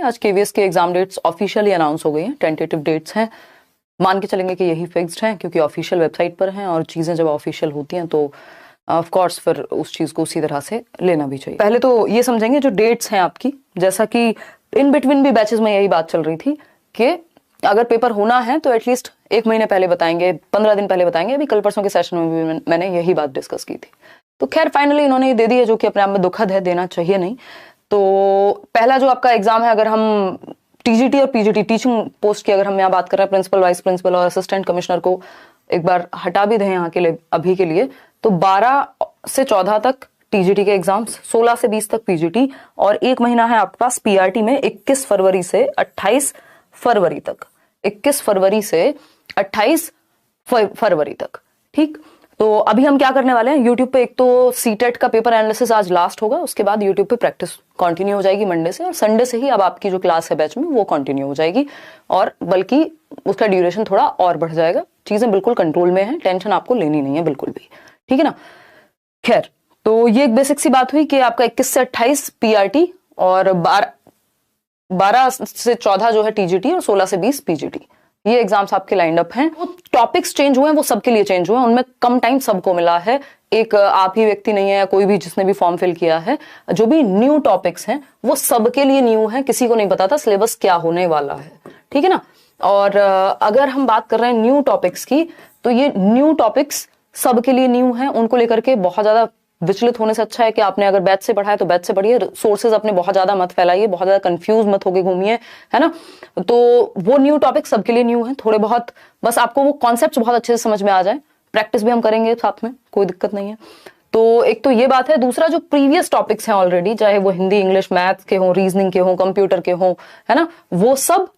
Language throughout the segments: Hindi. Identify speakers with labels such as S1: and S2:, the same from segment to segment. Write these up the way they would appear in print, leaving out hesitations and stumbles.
S1: आज केवीएस के एग्जाम डेट्स ऑफिशियली अनाउंस हो गई हैं, टेंटेटिव डेट्स हैं, मान के चलेंगे कि यही फिक्स्ड हैं क्योंकि ऑफिशियल वेबसाइट पर हैं और चीज़ें जब ऑफिशियल होती हैं तो ऑफ कोर्स फिर उस चीज़ को उसी तरह से लेना भी चाहिए। पहले तो ये समझेंगे जो डेट्स हैं आपकी, जैसा कि इन बिटवीन भी बैचेस में यही बात चल रही थी कि अगर पेपर होना है तो एटलीस्ट 1 महीने पहले बताएंगे, 15 दिन पहले बताएंगे। अभी कल परसों के सेशन में भी मैंने यही बात डिस्कस की थी। तो खैर फाइनली इन्होंने ये दे दी है, जो कि अपने आप में दुखद है, देना चाहिए नहीं। तो पहला जो आपका एग्जाम है, अगर हम टीजीटी और पीजीटी टीचिंग पोस्ट की अगर हम यहाँ बात कर रहे हैं, प्रिंसिपल, वाइस प्रिंसिपल और असिस्टेंट कमिश्नर को एक बार हटा भी दें यहाँ के लिए अभी के लिए, तो 12 से 14 तक टीजीटी के एग्जाम्स, 16 से 20 तक पीजीटी, और 1 महीना है आपके पास पीआरटी में 21 फरवरी से 28 फरवरी तक। 21 फरवरी से 28 फरवरी तक, ठीक। तो अभी हम क्या करने वाले हैं, यूट्यूब पे एक तो सीटेट का पेपर एनालिसिस आज लास्ट होगा, उसके बाद यूट्यूब पे प्रैक्टिस कंटिन्यू हो जाएगी मंडे से, और संडे से ही अब आपकी जो क्लास है बैच में वो कंटिन्यू हो जाएगी, और बल्कि उसका ड्यूरेशन थोड़ा और बढ़ जाएगा। चीजें बिल्कुल कंट्रोल में है, टेंशन आपको लेनी नहीं है बिल्कुल भी, ठीक है ना। खैर, तो ये एक बेसिक सी बात हुई कि आपका 21 से 28 पीआरटी और 12 से 14 जो है टीजीटी और 16 से 20 पीजीटी, ये एग्जाम्स आपके लाइंड अप हैं। वो टॉपिक्स चेंज हुए हैं, वो सबके लिए चेंज हुए हैं, उनमें कम टाइम सबको मिला है। एक आप ही व्यक्ति नहीं है, कोई भी जिसने भी फॉर्म फिल किया है, जो भी न्यू टॉपिक्स हैं वो सबके लिए न्यू है, किसी को नहीं पता था सिलेबस क्या होने वाला है, ठीक है ना। और अगर हम बात कर रहे हैं न्यू टॉपिक्स की, तो ये न्यू टॉपिक्स सबके लिए न्यू है, उनको लेकर के बहुत ज्यादा विचलित होने से अच्छा है कि आपने अगर बैच से पढ़ा है तो बैच से पढ़िए, सोर्सेज अपने बहुत ज्यादा मत फैलाइए, बहुत ज्यादा कंफ्यूज मत होके घूमिए, है ना। तो वो न्यू टॉपिक सबके लिए न्यू है, थोड़े बहुत बस आपको वो कॉन्सेप्ट्स बहुत अच्छे से समझ में आ जाए। प्रैक्टिस भी हम करेंगे साथ में, कोई दिक्कत नहीं है। तो एक तो ये बात है। दूसरा, जो प्रीवियस टॉपिक्स हैं ऑलरेडी, चाहे वो हिंदी, इंग्लिश, मैथ्स के हों, रीजनिंग के हों, कंप्यूटर के हों, है ना, वो सब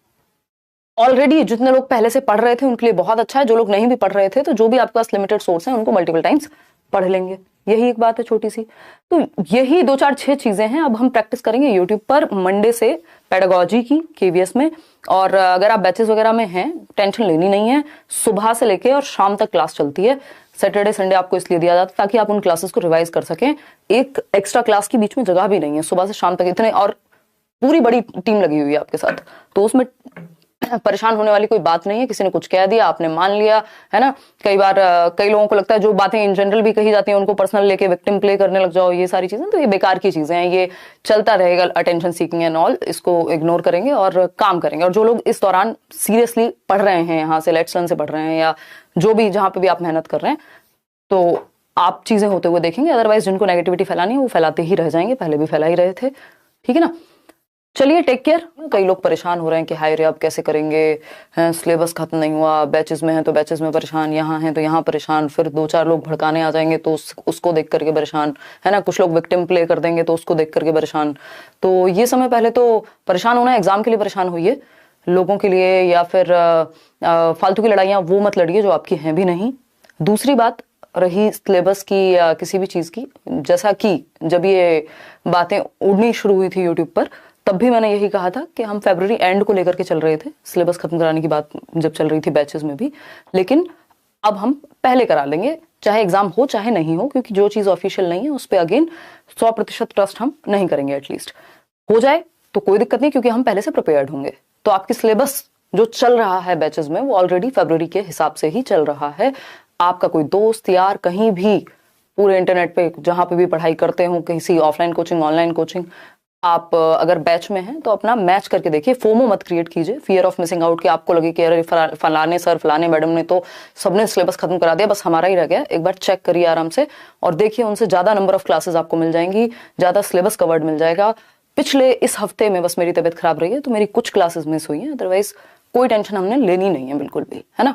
S1: ऑलरेडी जितने लोग पहले से पढ़ रहे थे उनके लिए बहुत अच्छा है। जो लोग नहीं भी पढ़ रहे थे, तो जो भी आपके पास लिमिटेड सोर्स है उनको मल्टीपल टाइम्स पढ़ लेंगे, यही एक बात है छोटी सी। तो यही 2 4 6 चीजें हैं। अब हम प्रैक्टिस करेंगे यूट्यूब पर मंडे से पेडागोजी की केवीएस में, और अगर आप बैचेस वगैरह में हैं, टेंशन लेनी नहीं है। सुबह से लेके और शाम तक क्लास चलती है। सैटरडे संडे आपको इसलिए दिया जाता है ताकि आप उन क्लासेस को रिवाइज कर सकें। एक एक्स्ट्रा क्लास की बीच में जगह भी नहीं है, सुबह से शाम तक इतने, और पूरी बड़ी टीम लगी हुई है आपके साथ, तो उसमें परेशान होने वाली कोई बात नहीं है। किसी ने कुछ कह दिया, आपने मान लिया, है ना। कई बार कई लोगों को लगता है जो बातें इन जनरल भी कही जाती हैं उनको पर्सनल लेके विक्टिम प्ले करने लग जाओ, ये सारी चीजें, तो ये बेकार की चीजें हैं, ये चलता रहेगा। अटेंशन सीकिंग एंड ऑल, इसको इग्नोर करेंगे और काम करेंगे। और जो लोग इस दौरान सीरियसली पढ़ रहे हैं, यहाँ से लेट्स लर्न से पढ़ रहे हैं, या जो भी जहां पे भी आप मेहनत कर रहे हैं, तो आप चीजें होते हुए देखेंगे। अदरवाइज जिनको नेगेटिविटी फैलानी है वो फैलाते ही रह जाएंगे, पहले भी फैला ही रहे थे, ठीक है ना। चलिए, टेक केयर। कई लोग परेशान हो रहे हैं कि हाय रे अब कैसे करेंगे, हैं सिलेबस खत्म नहीं हुआ, बैचेस में है तो बैचेस में परेशान, यहाँ है तो यहाँ परेशान, फिर 2 4 लोग भड़काने आ जाएंगे तो उसको देख करके परेशान, है ना। कुछ लोग विक्टिम प्ले कर देंगे तो उसको देख करके परेशान। तो ये समय पहले तो परेशान होना है, एग्जाम के लिए परेशान होइए, लोगों के लिए या फिर फालतू की लड़ाइयाँ वो मत लड़िए जो आपकी हैं भी नहीं। दूसरी बात रही सिलेबस की या किसी भी चीज की, जैसा कि जब ये बातें उड़नी शुरू हुई थी यूट्यूब पर, तब भी मैंने यही कहा था कि हम फरवरी एंड को लेकर के चल रहे थे, सिलेबस खत्म कराने की बात जब चल रही थी बैचेस में भी, लेकिन अब हम पहले करा लेंगे, चाहे एग्जाम हो चाहे नहीं हो, क्योंकि जो चीज ऑफिशियल नहीं है उस पर अगेन 100% ट्रस्ट हम नहीं करेंगे। एटलीस्ट हो जाए तो कोई दिक्कत नहीं, क्योंकि हम पहले से प्रिपेयर्ड होंगे। तो आपकी सिलेबस जो चल रहा है बैचेस में वो ऑलरेडी फरवरी के हिसाब से ही चल रहा है। आपका कोई दोस्त यार कहीं भी पूरे इंटरनेट पे जहां पे भी पढ़ाई करते हो, किसी ऑफलाइन कोचिंग, ऑनलाइन कोचिंग, आप अगर बैच में हैं तो अपना मैच करके देखिए। फोमो मत क्रिएट कीजिए, फियर ऑफ मिसिंग आउट, कि आपको लगे कि अरे फलाने सर, फलाने मैडम ने तो सबने सिलेबस खत्म करा दिया, बस हमारा ही रह गया। एक बार चेक करिए आराम से और देखिए, उनसे ज्यादा नंबर ऑफ क्लासेस आपको मिल जाएंगी, ज्यादा सिलेबस कवर्ड मिल जाएगा। पिछले इस हफ्ते में बस मेरी तबीयत खराब रही है तो मेरी कुछ क्लासेस मिस हुई हैं, अदरवाइज कोई टेंशन हमने लेनी नहीं है बिल्कुल भी, है ना।